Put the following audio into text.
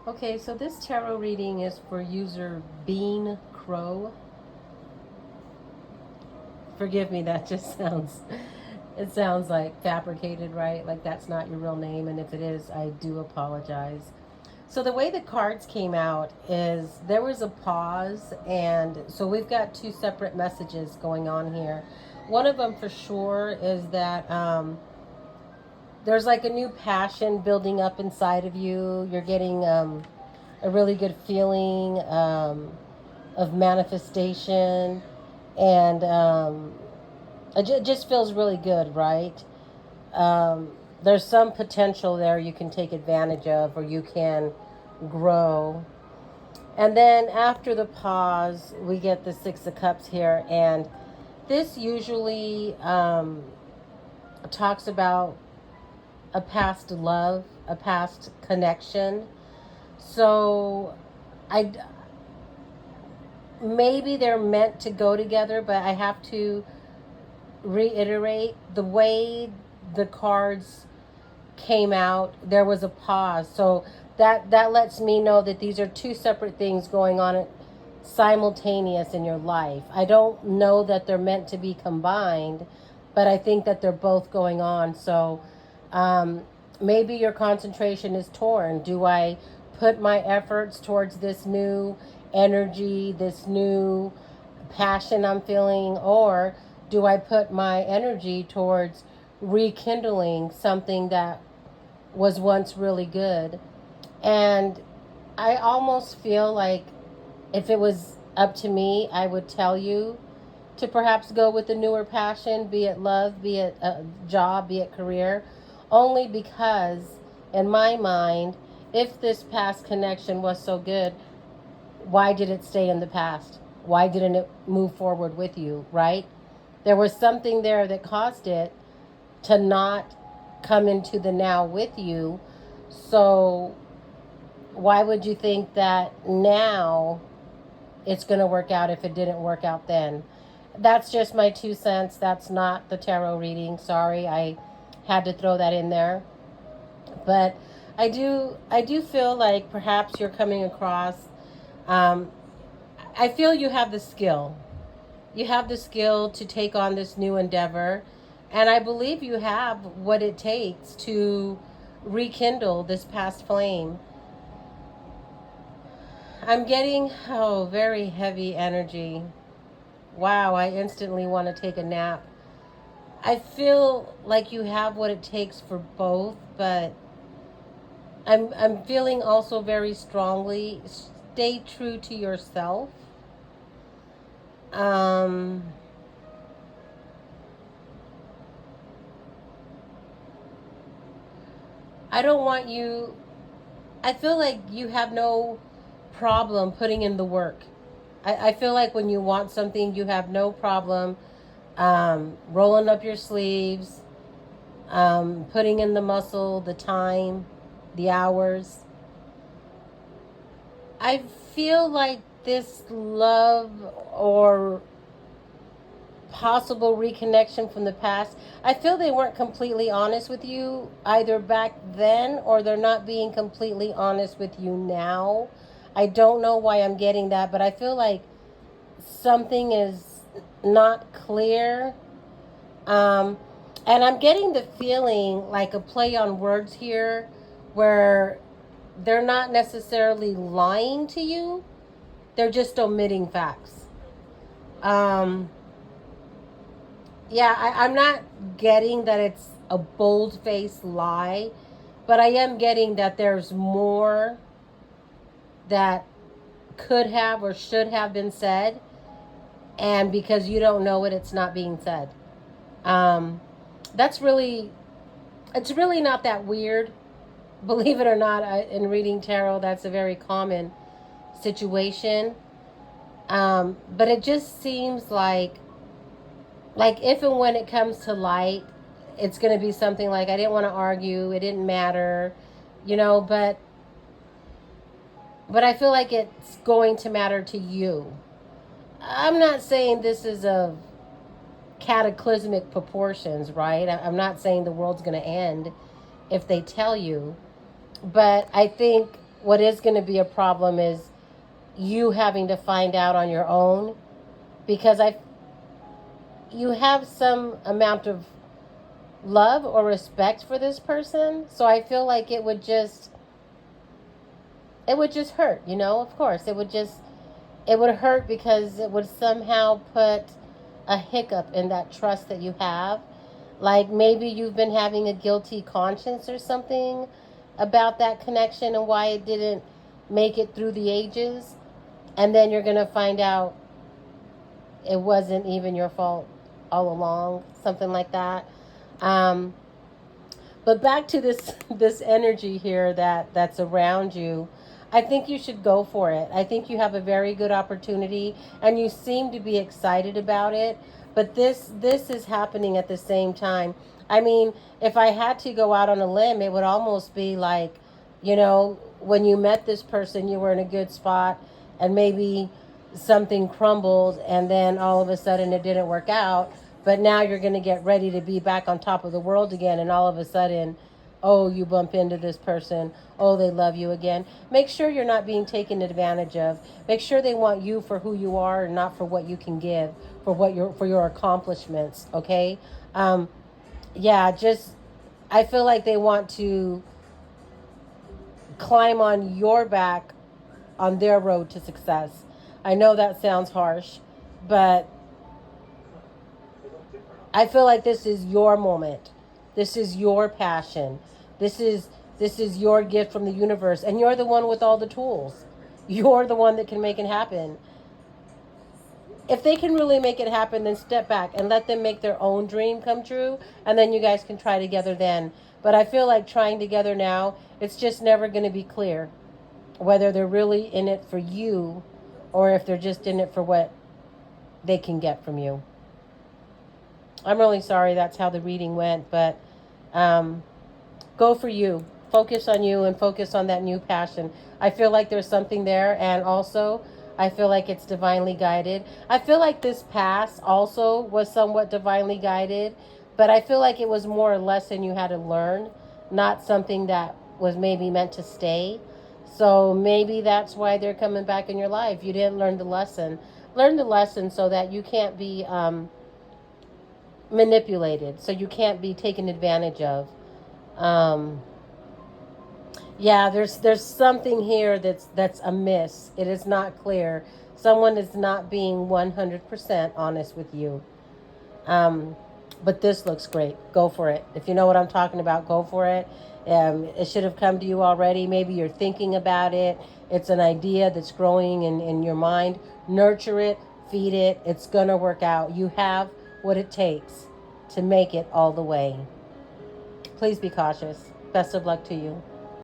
Okay, so this tarot reading is for user BEAN CROWE. Forgive me, that just sounds, it sounds like fabricated, right? Like that's not your real name, and if it is, I do apologize. So the way the cards came out is there was a pause, and so we've got two separate messages going on here. One of them for sure is that there's like a new passion building up inside of you. You're getting a really good feeling of manifestation, and it just feels really good, right? There's some potential there you can take advantage of, or you can grow. And then after the pause, we get the Six of Cups here, and this usually talks about a past love, a past connection. So I maybe they're meant to go together, but I have to reiterate the way the cards came out, there was a pause. So that lets me know that these are two separate things going on simultaneous in your life. I don't know that they're meant to be combined, but I think that they're both going on. So maybe your concentration is torn. Do I put my efforts towards this new energy, this new passion I'm feeling, or do I put my energy towards rekindling something that was once really good? And I almost feel like if it was up to me, I would tell you to perhaps go with a newer passion, be it love, be it a job, be it career, only because, in my mind, if this past connection was so good, why did it stay in the past? Why didn't it move forward with you, right? There was something there that caused it to not come into the now with you. So why would you think that now it's going to work out if it didn't work out then? That's just my 2 cents. That's not the tarot reading. Sorry, I had to throw that in there. But I do feel like perhaps you're coming across um, I feel you have the skill. You have the skill to take on this new endeavor, and I believe you have what it takes to rekindle this past flame. I'm getting, very heavy energy. Wow, I instantly want to take a nap. I feel like you have what it takes for both, but I'm feeling also very strongly stay true to yourself. Um I don't want you, I feel like you have no problem putting in the work. I feel like when you want something, you have no problem rolling up your sleeves, putting in the muscle, the time, the hours. I feel like this love or possible reconnection from the past, I feel they weren't completely honest with you either back then, or they're not being completely honest with you now. I don't know why I'm getting that, but I feel like something is not clear. Um, and I'm getting the feeling like a play on words here where they're not necessarily lying to you, they're just omitting facts. Um, yeah, I'm not getting that it's a bold faced lie, but I am getting that there's more that could have or should have been said, and because you don't know it, it's not being said. Um, that's really, it's really not that weird. Believe it or not, in reading tarot, that's a very common situation. But it just seems like if and when it comes to light, it's going to be something like, I didn't want to argue, it didn't matter, but I feel like it's going to matter to you. I'm not saying this is of cataclysmic proportions, right? I'm not saying the world's going to end if they tell you, but I think what is going to be a problem is you having to find out on your own, because you have some amount of love or respect for this person. So I feel like it would just hurt, of course. It would hurt because it would somehow put a hiccup in that trust that you have. Like maybe you've been having a guilty conscience or something about that connection and why it didn't make it through the ages. And then you're going to find out it wasn't even your fault all along, something like that. Um, but back to this energy here that's around you. I think you should go for it. I think you have a very good opportunity and you seem to be excited about it, but this is happening at the same time. I mean, if I had to go out on a limb, it would almost be like, when you met this person, you were in a good spot and maybe something crumbled and then all of a sudden it didn't work out, but now you're going to get ready to be back on top of the world again, and all of a sudden, oh, you bump into this person, oh, they love you again. Make sure you're not being taken advantage of. Make sure they want you for who you are and not for what you can give, for your accomplishments, okay? um yeah, just, I feel like they want to climb on your back on their road to success. I know that sounds harsh, but I feel like this is your moment. This is your passion. This is this is your gift from the universe, and you're the one with all the tools. You're the one that can make it happen. If they can really make it happen, then step back and let them make their own dream come true, and then you guys can try together then. But I feel like trying together now, it's just never going to be clear whether they're really in it for you or if they're just in it for what they can get from you. I'm really sorry that's how the reading went, but um, go for you. Focus on you and focus on that new passion. I feel like there's something there, and also I feel like it's divinely guided. I feel like this pass also was somewhat divinely guided, but I feel like it was more a lesson you had to learn, not something that was maybe meant to stay. So maybe that's why they're coming back in your life. You didn't learn the lesson. Learn the lesson so that you can't be manipulated, so you can't be taken advantage of. Um, yeah, there's something here that's amiss. It is not clear. Someone is not being 100% honest with you. Um, but this looks great. Go for it. If you know what I'm talking about, go for it. It should have come to you already. Maybe you're thinking about it. It's an idea that's growing in your mind. Nurture it, feed it. It's going to work out. You have what it takes to make it all the way. Please be cautious. Best of luck to you.